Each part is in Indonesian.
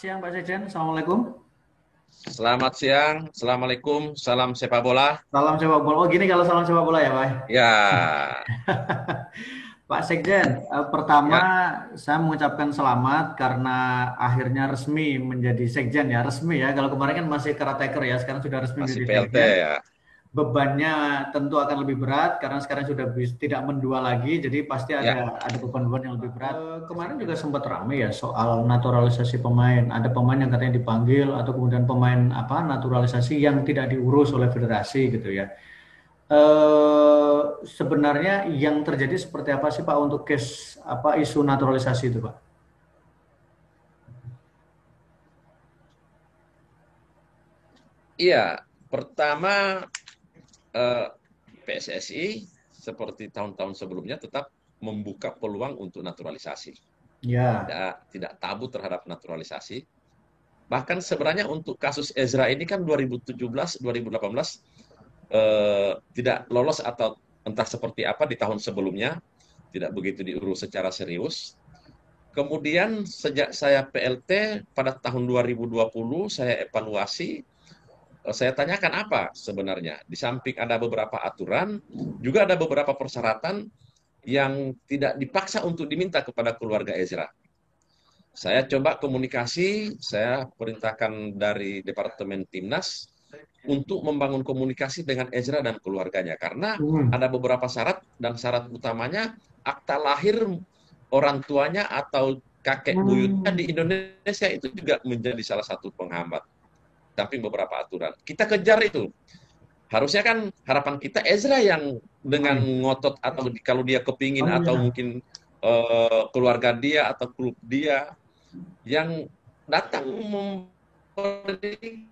Siang Pak Sekjen, Assalamualaikum. Selamat siang, Assalamualaikum, salam sepak bola. Salam sepak bola. Oh gini kalau salam sepak bola ya Pak. Ya, Pak Sekjen, pertama ya, saya mengucapkan selamat karena akhirnya resmi menjadi Sekjen ya, resmi ya. Kalau kemarin kan masih caretaker ya, sekarang sudah resmi masih menjadi PLT Sekjen. ya. Bebannya tentu akan lebih berat karena sekarang sudah tidak mendua lagi, jadi pasti Ya, ada beban-beban yang lebih berat. Kemarin juga sempat ramai ya soal naturalisasi pemain. Ada pemain yang katanya dipanggil atau kemudian pemain apa naturalisasi yang tidak diurus oleh federasi gitu ya. Sebenarnya yang terjadi seperti apa sih Pak untuk case apa isu naturalisasi itu Pak? iya. Pertama, PSSI seperti tahun-tahun sebelumnya tetap membuka peluang untuk naturalisasi. Ya, Tidak tabu terhadap naturalisasi. Bahkan sebenarnya untuk kasus Ezra ini kan 2017, 2018 tidak lolos atau entah seperti apa di tahun sebelumnya, tidak begitu diurus secara serius. Kemudian sejak saya PLT pada tahun 2020 saya evaluasi, saya tanyakan apa sebenarnya. Di samping ada beberapa aturan, juga ada beberapa persyaratan yang tidak dipaksa untuk diminta kepada keluarga Ezra. Saya coba komunikasi, saya perintahkan dari Departemen Timnas untuk membangun komunikasi dengan Ezra dan keluarganya. Karena hmm. ada beberapa syarat dan syarat utamanya akta lahir orang tuanya atau kakek buyutnya di Hmm. Indonesia itu juga menjadi salah satu penghambat. Tapi beberapa aturan. Kita kejar itu. Harusnya kan harapan kita Ezra yang dengan Main. ngotot atau kalau dia kepingin Oh atau iya. mungkin keluarga dia atau klub dia yang datang memberikan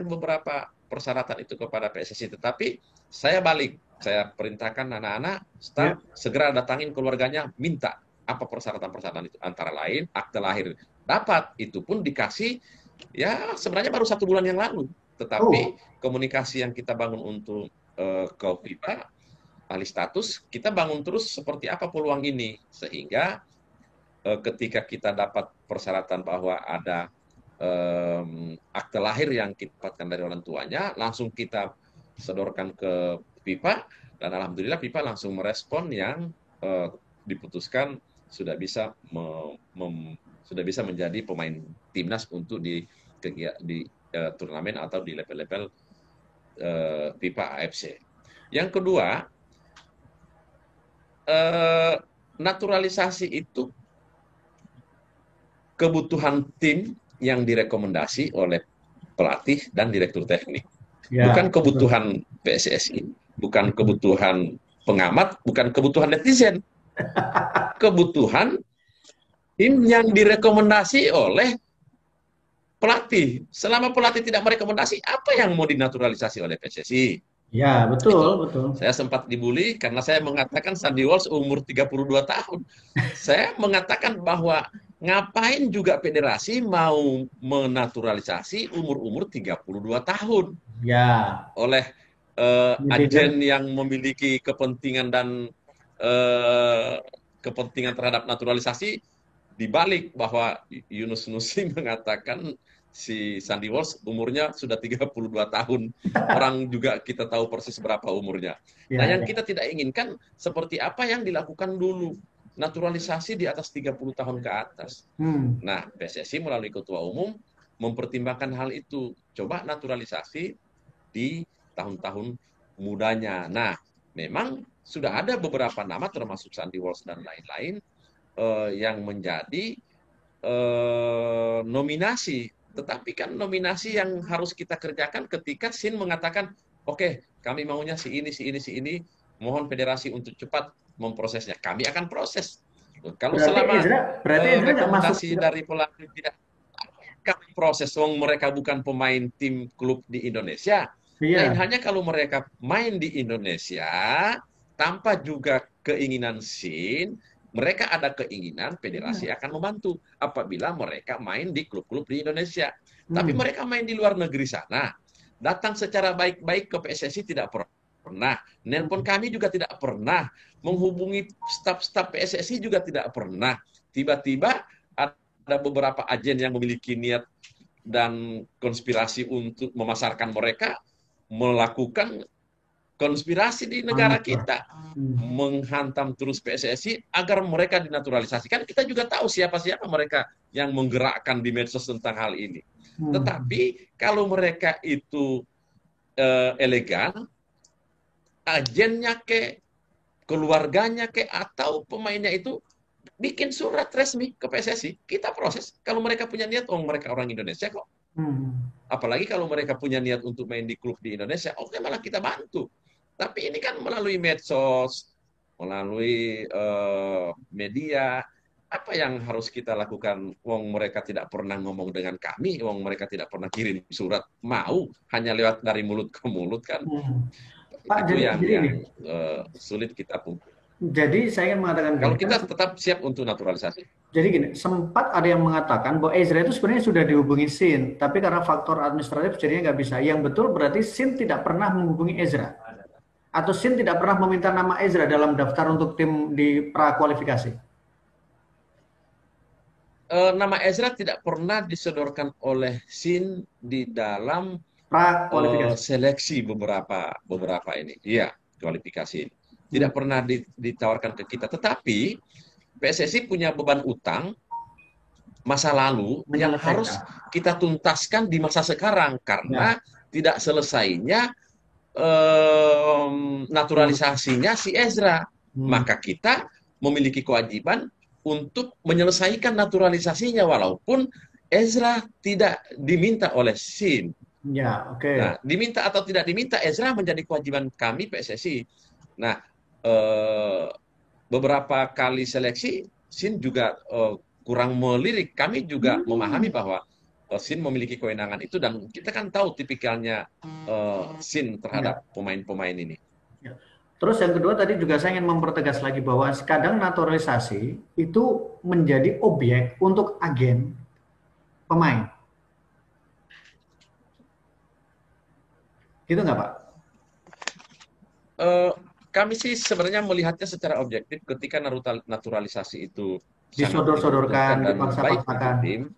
beberapa persyaratan itu kepada PSSI. Tetapi saya balik, saya perintahkan anak-anak, Ya. staf, segera datangin keluarganya, minta apa persyaratan-persyaratan itu. Antara lain, akte lahir. Dapat, itu pun dikasih, ya sebenarnya baru 1 bulan yang lalu. Tetapi Oh. komunikasi yang kita bangun untuk ke FIFA, ahli status, kita bangun terus seperti apa peluang ini. Sehingga ketika kita dapat persyaratan bahwa ada akte lahir yang kita dapatkan dari orang tuanya, langsung kita sodorkan ke FIFA dan alhamdulillah FIFA langsung merespon yang diputuskan sudah bisa sudah bisa menjadi pemain timnas untuk di turnamen atau di level-level FIFA AFC. Yang kedua, naturalisasi itu kebutuhan tim yang direkomendasi oleh pelatih dan direktur teknik. Bukan Ya, betul. kebutuhan PSSI, bukan kebutuhan pengamat, bukan kebutuhan netizen. Kebutuhan tim yang direkomendasi oleh pelatih. Selama pelatih tidak merekomendasi, apa yang mau dinaturalisasi oleh PSSI? Ya, betul, Itu. betul. Saya sempat dibully karena saya mengatakan Sandy Walsh umur 32 tahun. Saya mengatakan bahwa ngapain juga federasi mau menaturalisasi umur-umur 32 tahun Ya, oleh jadi kan. agen yang memiliki kepentingan dan eh, kepentingan terhadap naturalisasi dibalik bahwa Yunus Nusi mengatakan si Sandy Walsh umurnya sudah 32 tahun. Orang juga kita tahu persis berapa umurnya. Nah, Ya, yang ya. kita tidak inginkan seperti apa yang dilakukan dulu. Naturalisasi di atas 30 tahun ke atas. Hmm. Nah, PSSI melalui Ketua Umum mempertimbangkan hal itu. Coba naturalisasi di tahun-tahun mudanya. Nah, memang sudah ada beberapa nama termasuk Sandy Walsh dan lain-lain yang menjadi nominasi. Tetapi kan nominasi yang harus kita kerjakan ketika SIN mengatakan, oke, kami maunya si ini, si ini, si ini, mohon federasi untuk cepat memprosesnya. Kami akan proses. Kalau Berarti selama Ezra nggak masuk. rekomendasi dari pelatih tidak kami proses, wong mereka bukan pemain tim klub di Indonesia. Lain Iya. hanya kalau mereka main di Indonesia tanpa juga keinginan SIN, mereka ada keinginan federasi Iya. akan membantu apabila mereka main di klub-klub di Indonesia. Tapi Hmm. mereka main di luar negeri sana, datang secara baik-baik ke PSSI tidak pernah. Nelpon Hmm. kami juga tidak pernah. Menghubungi staf-staf PSSI juga tidak pernah. Tiba-tiba beberapa agen yang memiliki niat dan konspirasi untuk memasarkan mereka melakukan konspirasi di negara kita, menghantam terus PSSI agar mereka dinaturalisasi. Kan kita juga tahu siapa-siapa mereka yang menggerakkan di medsos tentang hal ini. Tetapi kalau mereka itu elegan, agennya ke, keluarganya ke, atau pemainnya itu bikin surat resmi ke PSSI, kita proses. Kalau mereka punya niat, mereka orang Indonesia kok. Apalagi kalau mereka punya niat untuk main di klub di Indonesia, oke, malah kita bantu. Tapi ini kan melalui medsos, melalui media, apa yang harus kita lakukan? Wong mereka tidak pernah ngomong dengan kami, wong mereka tidak pernah kirim surat, mau hanya lewat dari mulut ke mulut kan? Pak, Itu jadi yang sulit kita pungkiri. Jadi saya ingin mengatakan kalau kita tetap siap untuk naturalisasi. Jadi gini, sempat ada yang mengatakan bahwa Ezra itu sebenarnya sudah dihubungi Sin, tapi karena faktor administratif jadinya nggak bisa. Yang betul berarti Sin tidak pernah menghubungi Ezra. Atau Sin tidak pernah meminta nama Ezra dalam daftar untuk tim di prakualifikasi. Nama Ezra tidak pernah disodorkan oleh Sin di dalam seleksi beberapa ini. Iya, kualifikasi. Tidak pernah ditawarkan ke kita. Tetapi PSSI punya beban utang masa lalu yang harus kita tuntaskan di masa sekarang karena tidak selesainya naturalisasinya si Ezra. Maka kita memiliki kewajiban untuk menyelesaikan naturalisasinya walaupun Ezra tidak diminta oleh Sin. Ya, oke. Nah, diminta atau tidak diminta Ezra menjadi kewajiban kami PSSI. Nah, beberapa kali seleksi Sin juga kurang melirik. Kami juga memahami bahwa Sin memiliki kewenangan itu dan kita kan tahu tipikalnya Sin terhadap pemain-pemain ini. Ya. Terus yang kedua tadi juga saya ingin mempertegas lagi bahwa kadang naturalisasi itu menjadi objek untuk agen pemain. Gitu nggak, Pak? Kami sih sebenarnya melihatnya secara objektif ketika naturalisasi itu disodor-sodorkan, dan baik untuk dipaksa-paksakan. tim.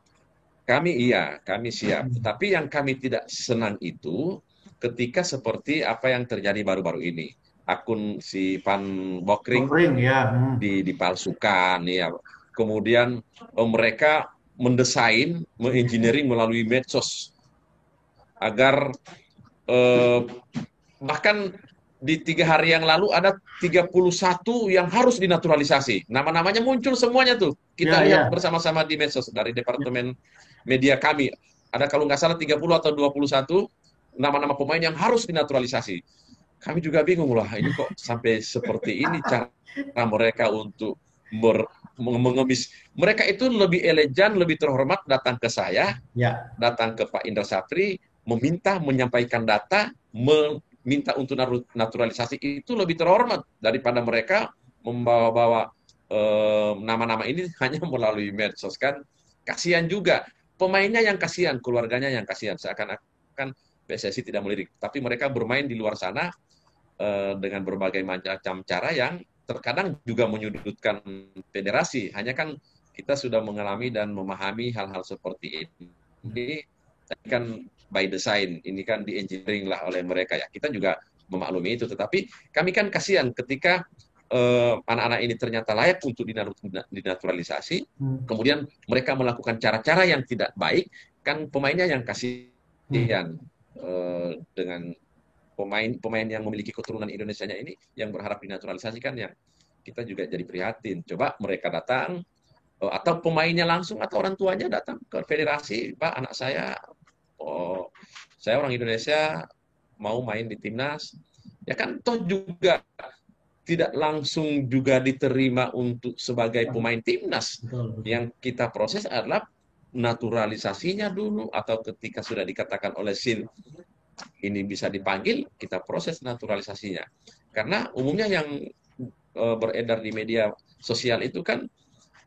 Kami siap. Tapi yang kami tidak senang itu ketika seperti apa yang terjadi baru-baru ini. Akun si Van Bokring dipalsukan, ya. Kemudian mereka mendesain, mengengineering melalui medsos agar bahkan di 3 hari yang lalu ada 31 yang harus dinaturalisasi. Nama-namanya muncul semuanya tuh. Kita lihat bersama-sama di medsos dari departemen media kami. Ada kalau nggak salah 30 atau 21 nama-nama pemain yang harus dinaturalisasi. Kami juga bingung lah, ini kok sampai seperti ini cara mereka untuk mengemis. Mereka itu lebih elegan, lebih terhormat datang ke saya, datang ke Pak Indra Sapri, menyampaikan data, minta untuk naturalisasi itu lebih terhormat daripada mereka membawa-bawa nama-nama ini hanya melalui medsos kan. Kasihan juga pemainnya yang kasihan, keluarganya yang kasihan, seakan-akan PSSI tidak melirik, tapi mereka bermain di luar sana dengan berbagai macam cara yang terkadang juga menyudutkan federasi. Hanya kan kita sudah mengalami dan memahami hal-hal seperti ini kan by design, ini kan di engineering lah oleh mereka ya. Kita juga memaklumi itu, tetapi kami kan kasihan ketika anak-anak ini ternyata layak untuk dinaturalisasi, kemudian mereka melakukan cara-cara yang tidak baik, kan pemainnya yang kasihan dengan pemain yang memiliki keturunan Indonesianya ini yang berharap dinaturalisasi kan yang kita juga jadi prihatin. Coba mereka datang atau pemainnya langsung atau orang tuanya datang ke federasi, Pak, anak saya orang Indonesia mau main di timnas, ya kan toh juga tidak langsung juga diterima untuk sebagai pemain timnas. Yang kita proses adalah naturalisasinya dulu, atau ketika sudah dikatakan oleh Sin ini bisa dipanggil, kita proses naturalisasinya. Karena umumnya yang beredar di media sosial itu kan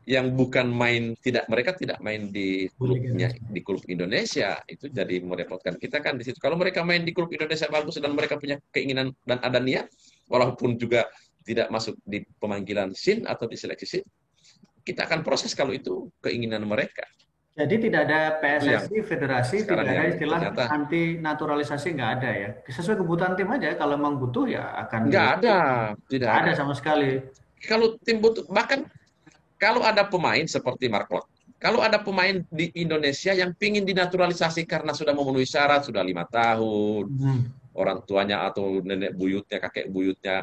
yang bukan mereka tidak main di klubnya, di klub Indonesia, itu jadi merepotkan kita kan di situ. Kalau mereka main di klub Indonesia bagus dan mereka punya keinginan dan ada niat, walaupun juga tidak masuk di pemanggilan Sin atau di seleksi Sin, kita akan proses kalau itu keinginan mereka. Jadi tidak ada Itu yang PSSI, federasi, tidak sekarang ada yang istilah ternyata anti naturalisasi, nggak ada ya. Sesuai kebutuhan tim aja. Kalau memang butuh ya akan nggak ada, dilakukan. tidak Nggak ada ada. sama sekali. Kalau tim butuh, bahkan kalau ada pemain seperti Mark Klok, kalau ada pemain di Indonesia yang pingin dinaturalisasi karena sudah memenuhi syarat, sudah 5 tahun, Hmm. orang tuanya atau nenek buyutnya, kakek buyutnya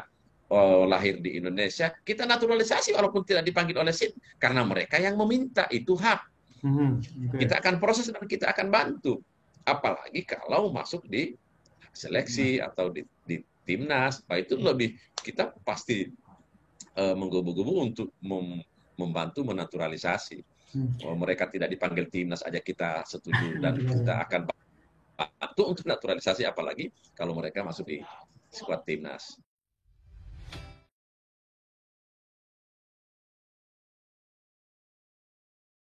lahir di Indonesia, kita naturalisasi walaupun tidak dipanggil oleh SIN, karena mereka yang meminta, itu hak. Hmm. Kita Oke. akan proses dan kita akan bantu. Apalagi kalau masuk di Nah. seleksi atau di timnas, itu lebih kita pasti menggebu-gebu untuk membantu menaturalisasi. Hmm. Mereka tidak dipanggil timnas aja kita setuju dan kita Naturalisasi. akan bantu untuk naturalisasi, apalagi kalau mereka masuk di skuad timnas.